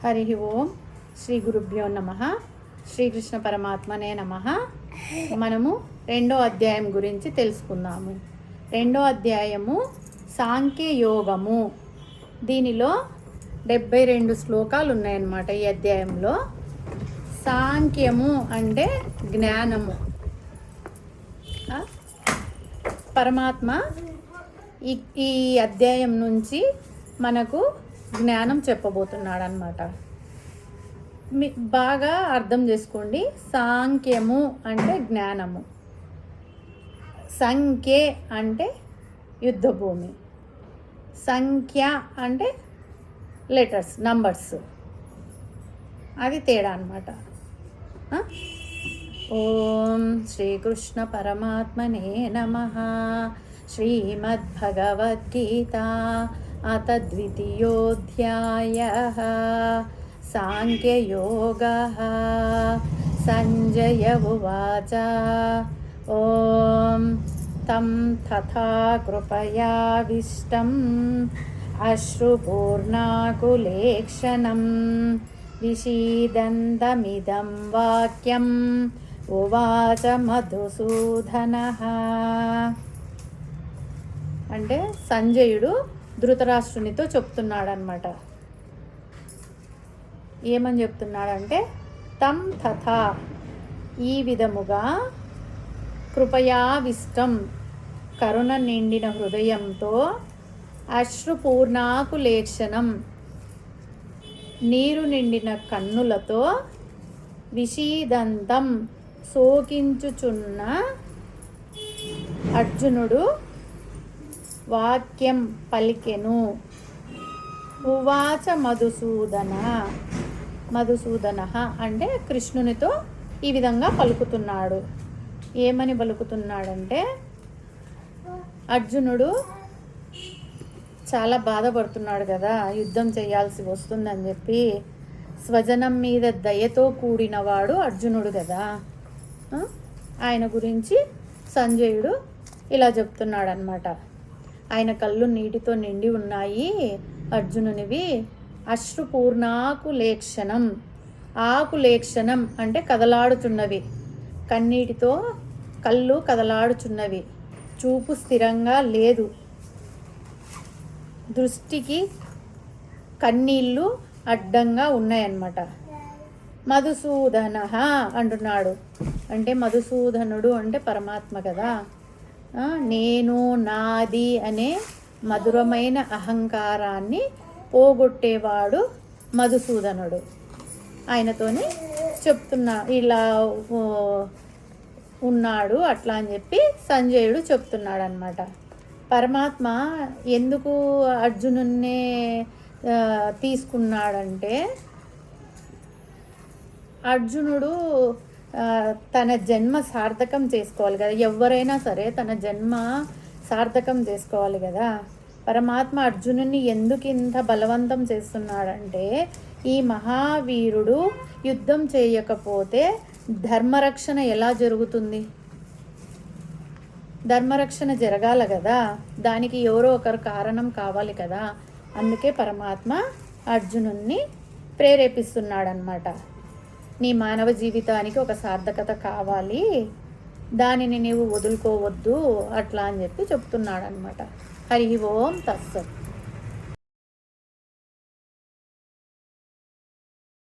హరి ఓం శ్రీ గురుభ్యో నమః. శ్రీకృష్ణ పరమాత్మనే నమః. మనము 2వ అధ్యాయం గురించి తెలుసుకుందాము. 2వ అధ్యాయము సాంఖ్యయోగము. దీనిలో 72 శ్లోకాలు ఉన్నాయన్నమాట. ఈ అధ్యాయంలో సాంఖ్యము అంటే జ్ఞానము. పరమాత్మ ఈ అధ్యాయం నుంచి మనకు జ్ఞానం చెప్పబోతున్నాడు అన్నమాట. బాగా అర్థం చేసుకోండి. సాంఖ్యము అంటే జ్ఞానము, సంఖ్యే అంటే యుద్ధభూమి, సంఖ్య అంటే లెటర్స్, నంబర్స్. అది తేడా అన్నమాట. ఓం శ్రీకృష్ణ పరమాత్మనే నమః. శ్రీమద్భగవద్గీత అత ద్వితీయోऽధ్యాయః. సాంఖ్యయోగః. సంజయ ఉవాచ. ఓం తం తథా కృపయావిష్టం అశ్రుపూర్ణాకులేక్షణం విషీదంతమిదం వాక్యం ఉవాచ మధుసూదనః. అంటే సంజయుడు ధృతరాష్ట్రునితో చెప్తున్నాడనమాట. ఏమని చెప్తున్నాడంటే, తం తథా ఈ విధముగా కృపయావిష్టం కరుణ నిండిన హృదయంతో, అశ్రుపూర్ణాకులేక్షణం నీరు నిండిన కన్నులతో, విషీదంతం శోకించుచున్న అర్జునుడు వాక్యం పలికెను. ఉవాచ మధుసూదన అంటే కృష్ణునితో ఈ విధంగా పలుకుతున్నాడు. ఏమని పలుకుతున్నాడంటే, అర్జునుడు చాలా బాధపడుతున్నాడు కదా, యుద్ధం చేయాల్సి వస్తుందని చెప్పి. స్వజనం మీద దయతో కూడినవాడు అర్జునుడు కదా. ఆయన గురించి సంజయుడు ఇలా చెప్తున్నాడు అన్నమాట. ఆయన కళ్ళు నీటితో నిండి ఉన్నాయి అర్జునునివి. అశ్రుపూర్ణాకులేక్షణం, ఆకులేక్షణం అంటే కదలాడుచున్నవి, కన్నీటితో కళ్ళు కదలాడుచున్నవి, చూపు స్థిరంగా లేదు, దృష్టికి కన్నీళ్ళు అడ్డంగా ఉన్నాయన్నమాట. మధుసూదన అంటున్నాడు. అంటే మధుసూదనుడు అంటే పరమాత్మ కదా. నేను, నాది అనే మధురమైన అహంకారాన్ని పోగొట్టేవాడు మధుసూదనుడు. ఆయనతోని చెప్తున్నా ఇలా ఉన్నాడు అట్లా అని చెప్పి సంజయుడు చెప్తున్నాడు అన్నమాట. పరమాత్మ ఎందుకు అర్జునున్నే తీసుకున్నాడంటే, అర్జునుడు తన జన్మ సార్థకం చేసుకోవాలి కదా. ఎవరైనా సరే తన జన్మ సార్థకం చేసుకోవాలి కదా. పరమాత్మ అర్జునుని ఎందుకు ఇంత బలవంతం చేస్తున్నాడంటే, ఈ మహావీరుడు యుద్ధం చేయకపోతే ధర్మరక్షణ ఎలా జరుగుతుంది? ధర్మరక్షణ జరగాల కదా, దానికి ఎవరో ఒకరు కారణం కావాలి కదా. అందుకే పరమాత్మ అర్జునుణ్ణి ప్రేరేపిస్తున్నాడనమాట. నీ మానవ జీవితానికి ఒక సార్థకత కావాలి, దానిని నీవు వదులుకోవద్దు అట్లా అని చెప్పి చెప్తున్నాడు అనమాట. హరి ఓం తత్సత్.